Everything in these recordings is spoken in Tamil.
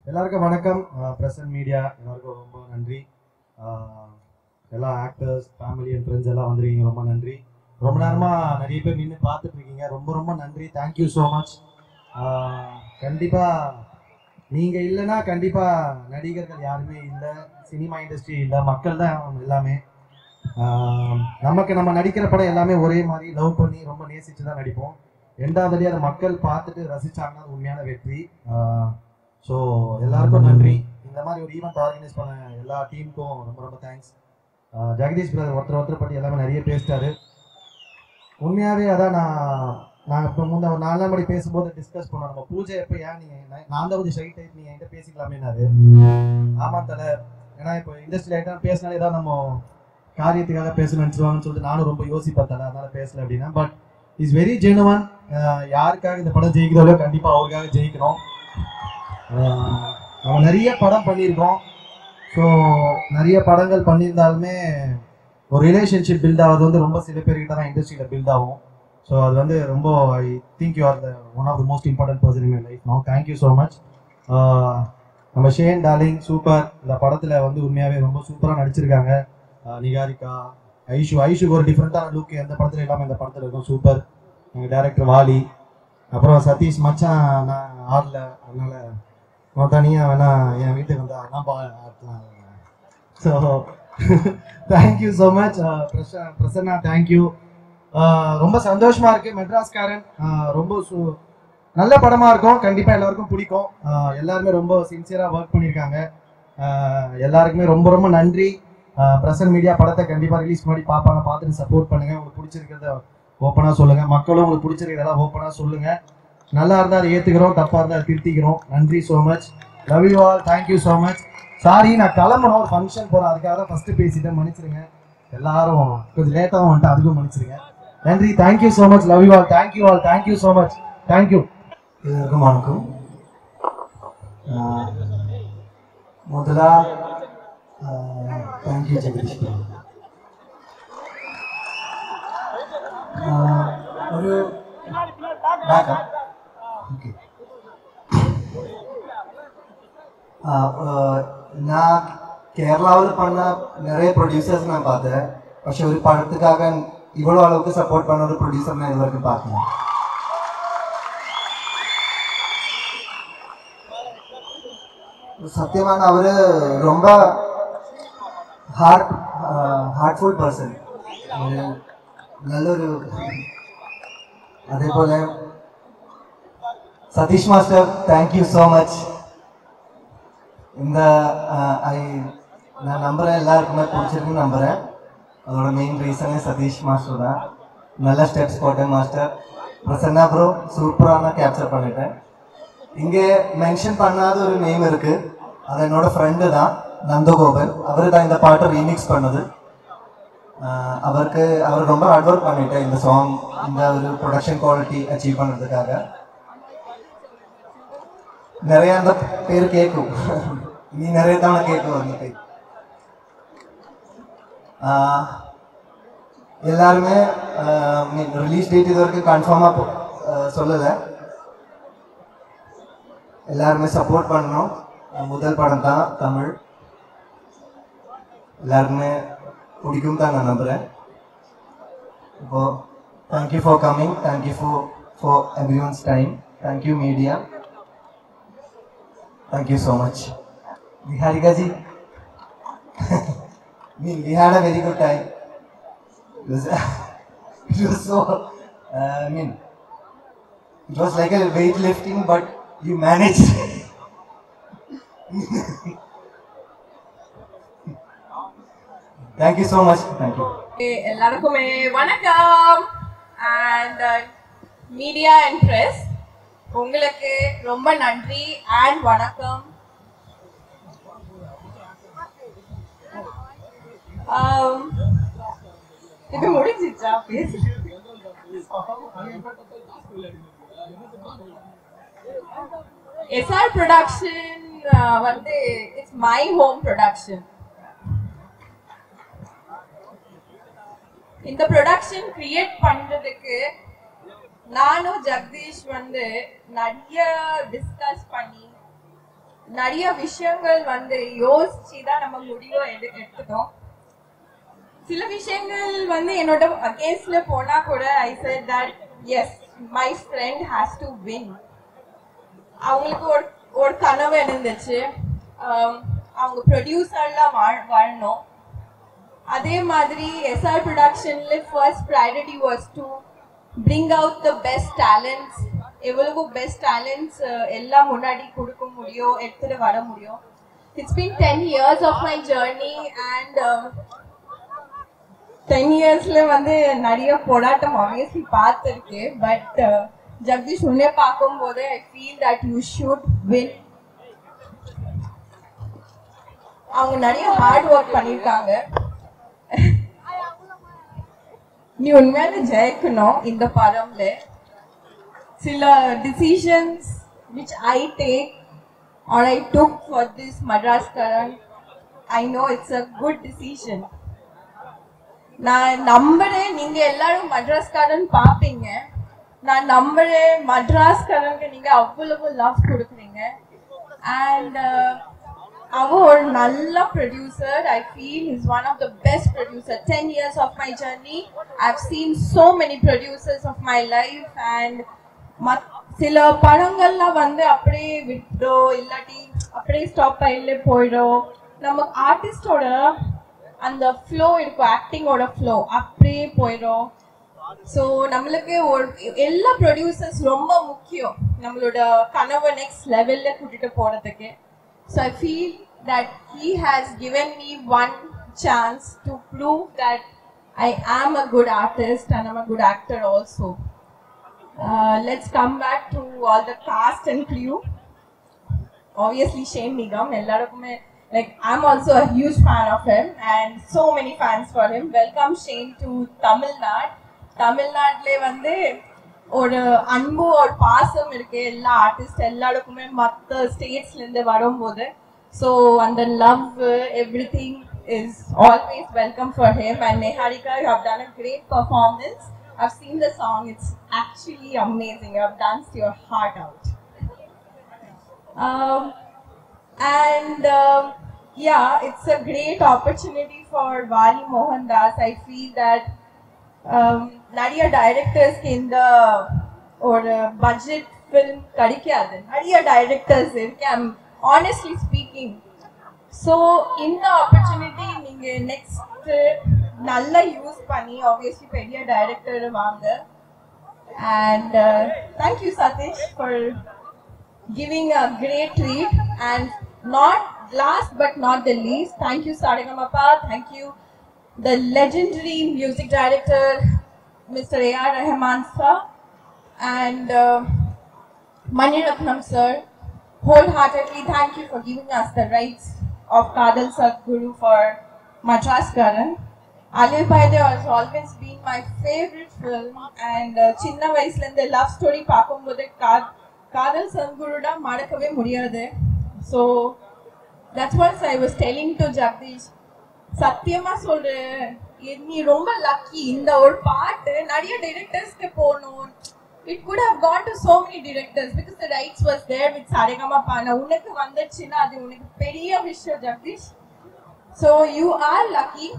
எல்லாருக்கும் வணக்கம். பிரசன்ட் மீடியா எல்லாருக்கும் ரொம்ப நன்றி. எல்லா ஆக்டர்ஸ், ஃபேமிலி அண்ட் ஃப்ரெண்ட்ஸ் எல்லாம் வந்திருக்கீங்க, ரொம்ப நன்றி. ரொம்ப நேரமாக நிறைய பேர் நின்று பார்த்துட்டு இருக்கீங்க, ரொம்ப ரொம்ப நன்றி. Thank you so much. கண்டிப்பாக நீங்கள் இல்லைன்னா கண்டிப்பாக நடிகர்கள் யாருமே இல்லை, சினிமா இண்டஸ்ட்ரி இல்லை, மக்கள் தான் எல்லாமே. நம்ம நடிக்கிற படம் எல்லாமே ஒரே மாதிரி லவ் பண்ணி ரொம்ப நேசித்து தான் நடிப்போம். ரெண்டாவது அதை மக்கள் பார்த்துட்டு ரசித்தாங்கன்னா அது உண்மையான வெற்றி. ஸோ எல்லாருக்கும் நன்றி. இந்த மாதிரி ஒரு ஈவெண்ட் ஆர்கனைஸ் பண்ண எல்லா டீமுக்கும் ரொம்ப ரொம்ப தேங்க்ஸ். ஜெகதீஷ் பிரதர் ஒருத்தர் பற்றி எல்லாமே நிறைய பேசிட்டாரு. உண்மையாகவே அதான் நான் இப்போ ஒரு 4 மணி பேசும்போது டிஸ்கஸ் பண்ணோம், நம்ம பூஜை எப்போ ஏன் நீங்கள் நான் தான் கொஞ்சம் ஷை டைப், நீங்கள் என்கிட்ட பேசிக்கலாமேனாரு. ஆமாம் தலை, ஏன்னா இப்போ இண்டஸ்ட்ரியில் ஐட்டம் பேசினாலே ஏதாவது நம்ம காரியத்துக்காக பேசணும்னு நினச்சிருவாங்கன்னு சொல்லிட்டு நானும் ரொம்ப யோசிப்பேன் தலை, அதனால் பேசலை அப்படின்னா. But is very genuine. யாருக்காக இந்த படம் ஜெயிக்கிறதோ கண்டிப்பாக அவருக்காக ஜெயிக்கணும். நம்ம நிறைய படம் பண்ணியிருக்கோம். ஸோ நிறைய படங்கள் பண்ணியிருந்தாலுமே ஒரு ரிலேஷன்ஷிப் பில்ட் ஆகிறது வந்து ரொம்ப சில பேர்கிட்ட தான் இண்டஸ்ட்ரியில் பில்ட் ஆகும். ஸோ அது வந்து ரொம்ப I think you are the one of the most important person in my life no. Thank you so much. நம்ம ஷேன் டார்லிங் சூப்பர். இந்த படத்தில் வந்து உண்மையாகவே ரொம்ப சூப்பராக நடிச்சிருக்காங்க. நிகாரிகா, ஐஷுக்கு ஒரு டிஃப்ரெண்ட்டான லுக் எந்த படத்தில் இல்லாமல் இந்த படத்தில் இருக்கும். சூப்பர். எங்கள் டேரக்டர் வாலி, அப்புறம் சதீஷ் மச்சான் நான் ஆடல, அதனால் தனியாக வேணா என் வீட்டுக்கு வந்து ஆடலாம். So thank you so much. Prasanna thank you. ரொம்ப சந்தோஷமாக இருக்குது. மெட்ராஸ்காரன் ரொம்ப நல்ல படமாக இருக்கும், கண்டிப்பாக எல்லாருக்கும் பிடிக்கும். எல்லாருமே ரொம்ப சின்சியராக ஒர்க் பண்ணியிருக்காங்க. எல்லாருக்குமே ரொம்ப ரொம்ப நன்றி. பிரசன்ட் மீடியா படத்தை கண்டிப்பாக ரிலீஸ் பண்ணி பார்ப்பாங்க, பார்த்துட்டு சப்போர்ட் பண்ணுங்கள். உங்களுக்கு பிடிச்சிருக்கிறத ஓப்பனாக சொல்லுங்கள், மக்களும் உங்களுக்கு பிடிச்சிருக்கிறதெல்லாம் ஓப்பனாக சொல்லுங்கள். நல்லா இருந்தால் அதை ஏற்றுக்கிறோம், தப்பாக இருந்தால் அதை திருத்திக்கிறோம். நன்றி so much. Love you all. Thank you so much. Sorry, நான் கிளம்பணும், ஒரு ஃபங்க்ஷன் போகிறேன், அதுக்காக தான் ஃபஸ்ட்டு பேசிட்டேன், மன்னிச்சிருங்க. எல்லாரும் கொஞ்சம் லேட்டாகவும் வந்துட்டு, அதுக்கும் மன்னிச்சிருங்க. நன்றி. Thank you so much. Love you all. Thank you all. Thank you so much. Thank you. எல்லாருக்கும் வணக்கம். முதலா தேங்க்யூ ஜெகதீஷ். ഒരു நான் கேரளாவில் பண்ண நிறைய ப்ரொடியூசர்ஸ் நான் பார்த்தேன். പക്ഷെ ஒரு படத்துக்காக இவ்வளோ அளவுக்கு சப்போர்ட் பண்ண ஒரு ப்ரொடியூசர் நான் இது வரைக்கும் பார்க்கணும். சத்தியமான அவர் ரொம்ப ஹார்ட்ஃபுல் பர்சன். நல்லொரு അതേപോലെ Satish master thank you so much. இந்த நான் நம்புகிறேன் எல்லாருக்குமே பிடிச்சிருக்குன்னு நம்புகிறேன். அதோட மெயின் ரீசனே சதீஷ் மாஸ்டர் தான். நல்ல ஸ்டெப்ஸ் போட்டேன் மாஸ்டர். பிரசன்னா ப்ரோ சூப்பரான கேப்சர் பண்ணிட்டேன். இங்கே மென்ஷன் பண்ணாத ஒரு நேம் இருக்குது, அது என்னோட ஃப்ரெண்டு தான், நந்தகோபன். அவர் தான் இந்த பாட்டை ரீமிக்ஸ் பண்ணது. அவர் ரொம்ப ஹார்ட் ஒர்க் பண்ணிட்டேன் இந்த சாங், இந்த ஒரு ப்ரொடக்ஷன் குவாலிட்டி அச்சீவ் பண்ணுறதுக்காக. நிறைய அந்த பேர் கேட்கும், நீ நிறைய தவணை கேட்கும் அந்த பேர். எல்லாருமே ரிலீஸ் டேட் இது வரைக்கும் கன்ஃபார்மாக சொல்லலை. எல்லாருமே சப்போர்ட் பண்ணணும். முதல் படம் தான் தமிழ், எல்லாருக்குமே பிடிக்கும் தான் நான் நம்புகிறேன். இப்போ thank you for coming, thank you for every once time. Thank you media, thank you so much. Niharika ji, we had a very good time. It was so, it was like a weightlifting, but you managed. Thank you so much. Thank you. எல்லாருக்குமே வணக்கம். And media and press, உங்களுக்கு ரொம்ப நன்றி அண்ட் வணக்கம். இது முடிஞ்சிச்சா? எஸ்ஆர் ப்ரொடக்ஷன் வந்து இட்ஸ் மை ஹோம் ப்ரொடக்ஷன். இந்த ப்ரொடக்ஷன் கிரியேட் பண்றதுக்கு நானும் ஜெகதீஷ் வந்து நிறைய டிஸ்கஸ் பண்ணி நிறைய விஷயங்கள் வந்து யோசிச்சு தான் நம்ம முடிவு எடுத்துட்டோம். சில விஷயங்கள் வந்து என்னோட அகேன்ஸ்ட்ல போனா கூட ஐ said that yes my friend has to win. அவங்களுக்கு ஒரு கனவு இருந்துச்சு, அவங்க ப்ரொடியூசர்லாம் வாழணும். அதே மாதிரி எஸ்ஆர் ப்ரொடக்ஷன்ல first priority was to bring out the best talents. எவ்வளவு பெஸ்ட் டேலண்ட்ஸ் எல்லாம் முன்னாடி கொடுக்க முடியும், எடுத்துட்டு வர முடியும். It's been 10 years of my journey and 10 yearsல வந்து நிறைய போராட்டம் obviously பார்த்திருக்கு. பட் ஜெகதீஷ் உன்னை பார்க்கும்போது I feel that you should win. அவங்க நிறைய ஹார்ட் ஒர்க் பண்ணிருக்காங்க. நீ உண்மையான ஜெயிக்கணும் இந்த படம்ல. சில decisions which I take or I took for this Madras Karan, I know it's a good decision. நான் நம்புறேன் நீங்க எல்லாரும் மட்ராஸ் காரன் பாப்பீங்க. நான் நம்புறேன் மட்ராஸ் காரனுக்கு நீங்க அவ்வளவு லவ் கொடுக்குறீங்க. அண்ட் அவன் ஒரு நல்ல producer. I feel he's one of the best producer. 10 years of my journey, I've seen so many producers of my life and சில படங்கள்லாம் வந்து அப்படியே விட்டோம், இல்லாட்டி அப்படியே ஸ்டாப் ஆயில போயிடும். நம்ம ஆர்டிஸ்டோட அந்த ஃப்ளோ இருக்கும், ஆக்டிங்கோட ஃப்ளோ அப்படியே போயிடும். ஸோ நம்மளுக்கு எல்லா ப்ரொடியூசர்ஸ் ரொம்ப முக்கியம் நம்மளோட கனவை நெக்ஸ்ட் லெவல்ல கூட்டிட்டு போறதுக்கு. So I feel that he has given me one chance to prove that I am a good artist and I'm a good actor also. Let's come back to all the cast and crew. Obviously Shane Nigam, ellarukume like I'm also a huge fan of him and so many fans for him. Welcome Shane to Tamil Nadu. Tamil Nadu வந்து ஒரு அன்பு ஒரு பாசம் இருக்கு எல்லா ஆர்டிஸ்ட் எல்லாருக்குமே மற்ற ஸ்டேட்ஸ்ல இருந்து வரும்போது. ஸோ அந்த love everything is always welcome for him. And Neharika, you have done a great performance. I've seen the song, it's actually amazing. You've danced your heart out. Yeah, it's a great opportunity for Vali Mohan Das. I feel that நிறைய டைரக்டர்ஸ்க்கு இந்த ஒரு பட்ஜெட் ஃபிலிம் கிடைக்காது. நிறைய டைரக்டர்ஸ் இருக்கு, ஐம் ஆனஸ்ட்லி ஸ்பீக்கிங். ஸோ இந்த ஆப்பர்ச்சுனிட்டி நீங்கள் நெக்ஸ்ட் நல்லா யூஸ் பண்ணி ஆப்வியஸ்லி பெரிய டைரக்டர் வாங்க. And thank you Satish for giving a great treat. And not last but not the least, thank you Saregamapa. Thank you the legendary music director Mr. A.R. Rahman sir and Mani Ratnam sir. Wholeheartedly thank you for giving us the rights of Kadal Sadhguru for Madras Karan. Alil Bhaide has always been my favorite film and chinna vayasla indha love story paakumbodhu Kadal Sadhguru da madakave mudiyadhu. So that's what I was telling to Jagdish. சத்தியமா சொல்றேன், நீ ரொம்ப லக்கி. இந்த ஒரு பாட்டு நிறைய டைரக்டர்ஸ்க்கு போகணும். It could have gone to so many directors because the rights was there with Saregama. உனக்கு வந்துச்சுன்னா அது உனக்கு பெரிய விஷயம் Jagadish. So you are lucky.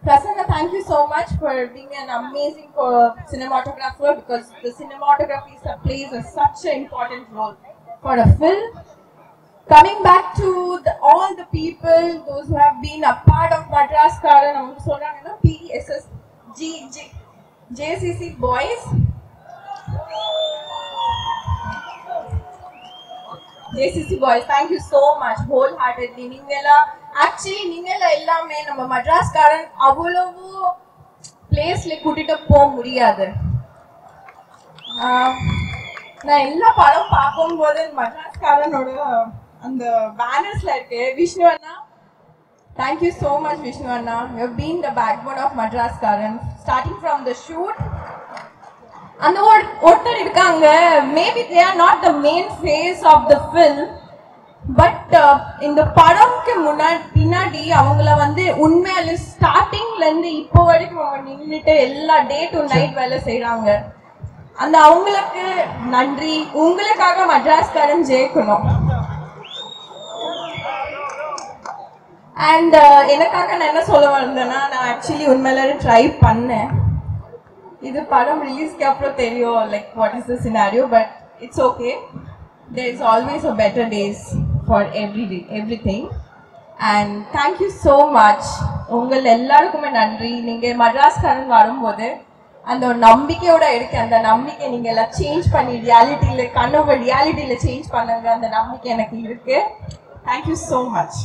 Prasanna, thank you so much for being an amazing cinematographer because the cinematography plays such an important role for a film. Coming back to all the people, those who have been a part of Madras Karan, namakku solranga PSS JCC boys. JCC boys, thank you so much wholeheartedly. நீங்கெல்லாம் எல்லாமே நம்ம மட்ராஸ் காரன் அவ்வளவு பிளேஸ்ல கூட்டிட்டு போக முடியாது. நான் எல்லா படம் பார்க்கும்போது மட்ராஸ் காரனோட அந்த பேனர்ஸ்ல இருக்கு. விஷ்ணு அண்ணா, thank you so much Vishnu Anna. You have been the backbone of Madras Karan starting from the shoot. And ஒருத்தர் இருக்காங்க, maybe they are not the main face of the film, but இந்த படம்க்கு பின்னாடி அவங்கள வந்து உண்மையில ஸ்டார்டிங்ல இருந்து இப்போ வரைக்கும் அவங்க நின்னுட்டு எல்லா டே டு நைட் வேலை செய்யறாங்க. அந்த அவங்களுக்கு நன்றி. உங்களுக்காக மட்ராஸ் காரன் ஜெயிக்கணும். அண்ட் எனக்காக நான் என்ன சொல்ல வந்தேன்னா நான் ஆக்சுவலி உண்மையில ட்ரை பண்ணேன். இது படம் ரிலீஸ்க்கு அப்புறம் தெரியும் like what is the scenario, but it's okay. There is always a better days for everything. And thank you so much. உங்கள் எல்லாருக்குமே நன்றி. நீங்கள் மட்ராஸ்காரன் வரும்போது அந்த ஒரு நம்பிக்கையோட இருக்கு. அந்த நம்பிக்கை நீங்கள் எல்லாம் சேஞ்ச் பண்ணி ரியாலிட்டியில் கனவு ரியாலிட்டியில் சேஞ்ச் பண்ணுங்க. அந்த நம்பிக்கை எனக்கு இருக்கு. Thank you so much.